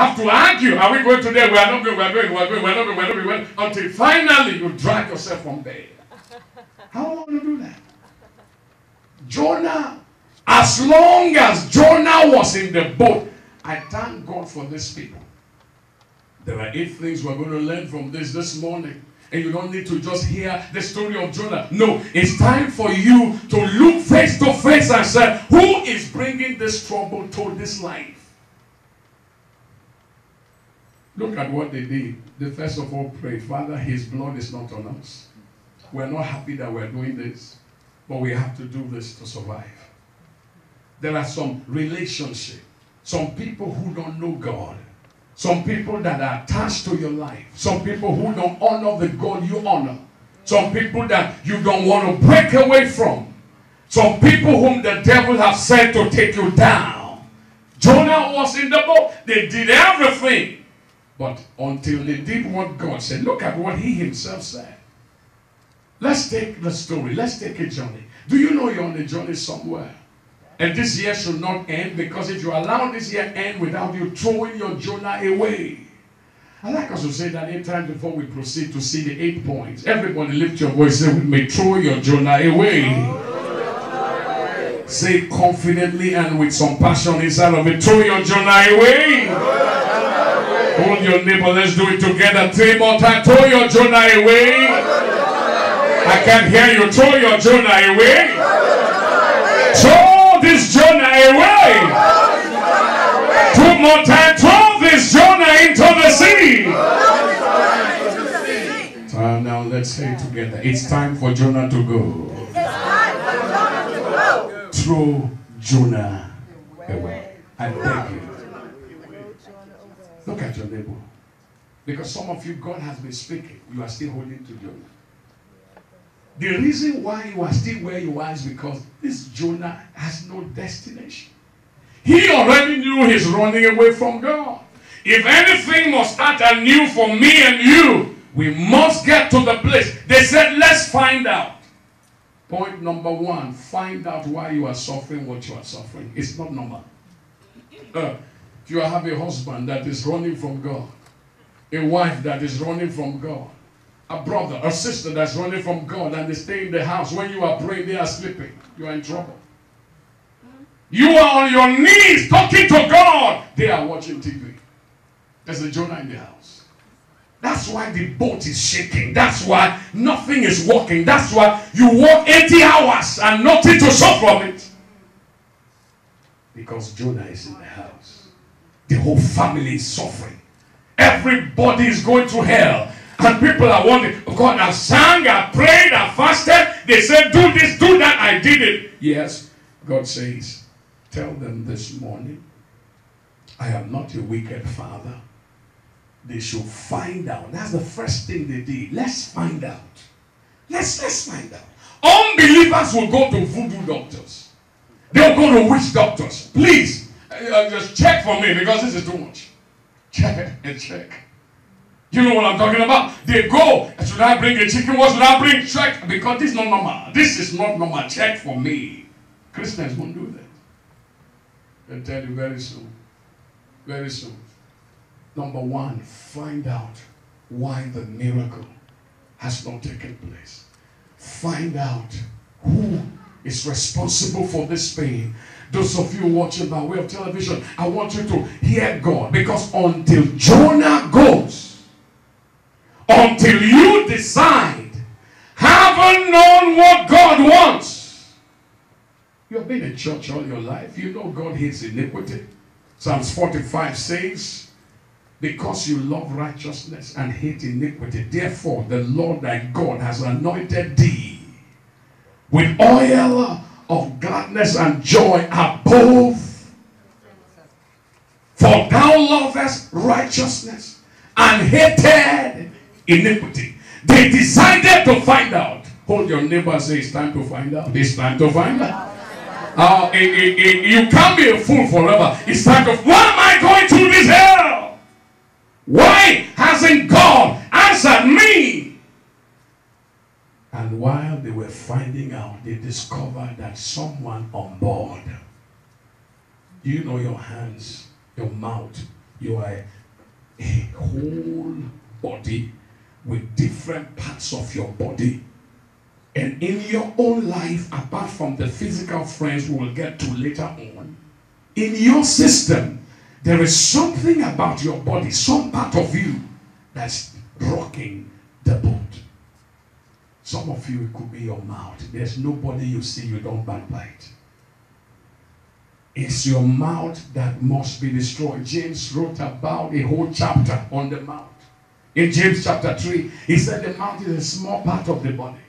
have to argue. Are we going today? We are not going, we are going, we are going, we are not going, we are not going. Until finally you drag yourself from bed. How long to do that? Jonah, as long as Jonah was in the boat, I thank God for these people. There are 8 things we're going to learn from this morning. And you don't need to just hear the story of Jonah. No, it's time for you to look face to face and say, who is bringing this trouble to this life? Look at what they did. They first of all prayed, Father, his blood is not on us. We're not happy that we're doing this, but we have to do this to survive. There are some relationships, some people who don't know God, some people that are attached to your life, some people who don't honor the God you honor, some people that you don't want to break away from, some people whom the devil has sent to take you down. Jonah was in the boat. They did everything. But until they did what God said, look at what he himself said. Let's take the story. Let's take a journey. Do you know you're on a journey somewhere? And this year should not end, because if you allow this year end without you throwing your Jonah away. I like us to say that 8 times before we proceed to see the 8 points. Everybody lift your voice and say with me, throw your Jonah away. Say confidently and with some passion inside of it, throw your Jonah away. Hold your neighbor, let's do it together 3 more times. Throw your Jonah away. I can't hear you. Throw your Jonah away. Throw this Jonah away. 2 more times. Throw this Jonah into the sea. Now let's say it together. It's time for Jonah to go. Throw Jonah away. I beg you. Look at your neighbor. Because some of you, God has been speaking. You are still holding to Jonah. The reason why you are still where you are is because this Jonah has no destination. He already knew he's running away from God. If anything must start anew for me and you, we must get to the place. They said, let's find out. Point number 1, find out why you are suffering what you are suffering. It's not normal. If you have a husband that is running from God, a wife that is running from God, a brother, a sister that's running from God, and they stay in the house, when you are praying, they are sleeping, you are in trouble. You are on your knees talking to God, they are watching TV. There's a Jonah in the house. That's why the boat is shaking. That's why nothing is working. That's why you work 80 hours and nothing to show from it. Because Jonah is in the house. The whole family is suffering. Everybody is going to hell. And people are wondering, God, I sang, I prayed, I fasted. They said, do this, do that. I did it. Yes, God says, tell them this morning, I am not a wicked father. They should find out. That's the first thing they did. Let's find out. Let's find out. Unbelievers will go to voodoo doctors. They'll go to witch doctors. Please. Just check for me, because this is too much. Check and check. You know what I'm talking about? They go, should I bring a chicken? What should I bring? Check, because this is not normal. This is not normal. Check for me. Christians won't do that. They'll tell you very soon. Very soon. Number 1, find out why the miracle has not taken place. Find out who is responsible for this pain. Those of you watching by way of television, I want you to hear God. Because until Jonah goes, until you decide, haven't known what God wants. You have been in church all your life. You know God hates iniquity. Psalms 45 says, because you love righteousness and hate iniquity, therefore the Lord thy God has anointed thee with oil of gladness and joy above. For thou lovest righteousness and hated iniquity. They decided to find out. Hold your neighbor and say, it's time to find out. It's time to find out. You can't be a fool forever. It's time to, why am I going through this hell? Why hasn't God answered me? And while they were finding out, they discovered that someone on board. You know your hands, your mouth, You are a whole body with different parts of your body. And in your own life, apart from the physical friends we will get to later on, in your system, there is something about your body, some part of you that's rocking the boat. Some of you, it could be your mouth. There's nobody you see you don't backbite. It's your mouth that must be destroyed. James wrote about a whole chapter on the mouth. In James chapter 3, he said the mouth is a small part of the body.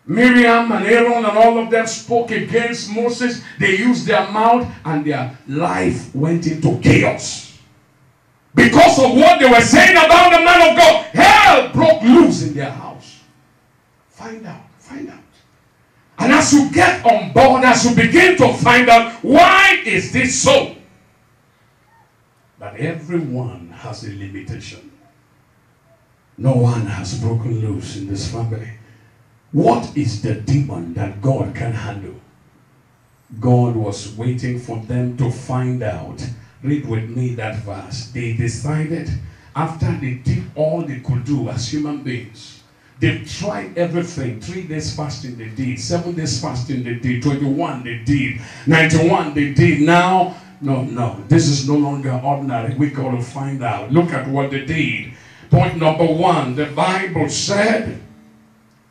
Miriam and Aaron and all of them spoke against Moses. They used their mouth and their life went into chaos. Because of what they were saying about the man of God, hell broke loose in their house. Find out, find out. And as you get on board, as you begin to find out, why is this so? That everyone has a limitation. No one has broken loose in this family. What is the demon that God can handle? God was waiting for them to find out. Read with me that verse. They decided, after they did all they could do as human beings, they tried everything. 3 days fasting they did. 7 days fasting they did. 21 they did. 91 they did. Now, no. This is no longer ordinary. We got to find out. Look at what they did. Point number 1. The Bible said,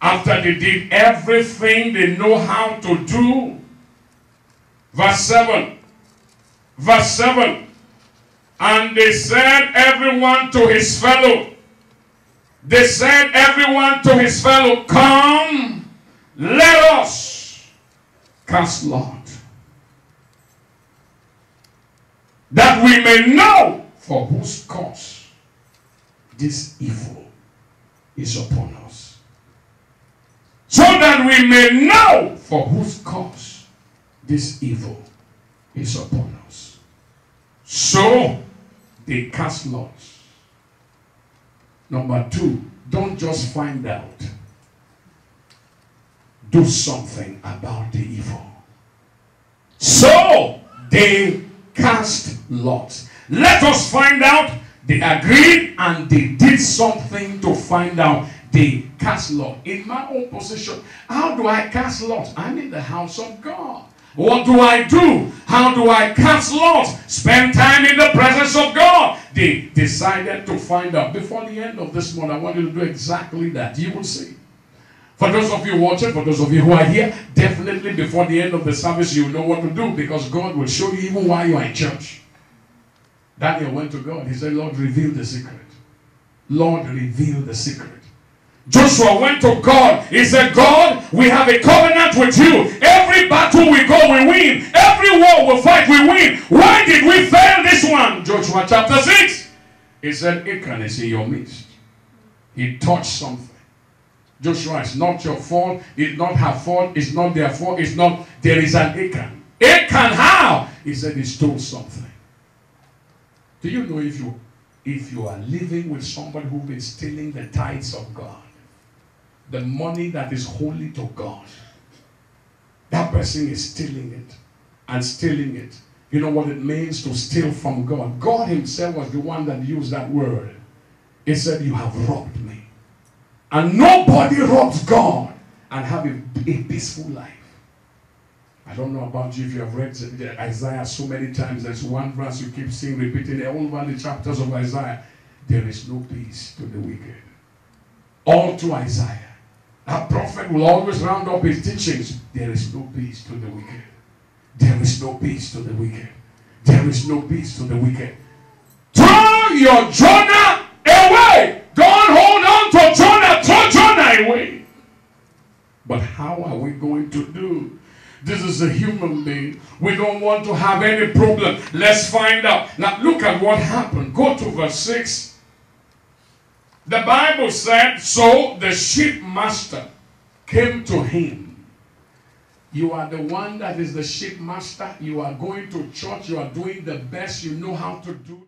after they did everything they know how to do. Verse 7. Verse 7. And they said everyone to his fellow. They said everyone to his fellow, come, let us cast lot, that we may know for whose cause this evil is upon us. So that we may know for whose cause this evil is upon us. So they cast lots. Number 2, don't just find out. Do something about the evil. So they cast lots. Let us find out. They agreed and they did something to find out. They cast lot. In my own position, how do I cast lots? I'm in the house of God. What do I do? How do I cast lots? Spend time in the presence of God. They decided to find out. Before the end of this month, I want you to do exactly that. You will see. For those of you watching, for those of you who are here, definitely before the end of the service, you will know what to do, because God will show you even while you are in church. Daniel went to God. He said, Lord, reveal the secret. Lord, reveal the secret. Joshua went to God. He said, God, we have a covenant with you. Every battle we go, we win. Every war we fight, we win. Why did we fail this one? Joshua chapter 6. He said, Achan is in your midst. He touched something. Joshua, it's not your fault. It's not her fault. It's not their fault. It's not. There is an Achan. Achan, how? He said he stole something. Do you know if you are living with somebody who is stealing the tithes of God, the money that is holy to God, that person is stealing it and stealing it. You know what it means to steal from God? God himself was the one that used that word. He said, you have robbed me. And nobody robs God and have a peaceful life. I don't know about you if you have read Isaiah so many times. There's one verse you keep seeing repeated all over the chapters of Isaiah. There is no peace to the wicked. All through Isaiah. A prophet will always round up his teachings. There is no peace to the wicked. There is no peace to the wicked. There is no peace to the wicked. Throw your Jonah away. Don't hold on to Jonah. Throw Jonah away. But how are we going to do? This is a human being. We don't want to have any problem. Let's find out. Now look at what happened. Go to verse 6. The Bible said, so the shipmaster came to him. You are the one that is the shipmaster. You are going to church. You are doing the best you know how to do.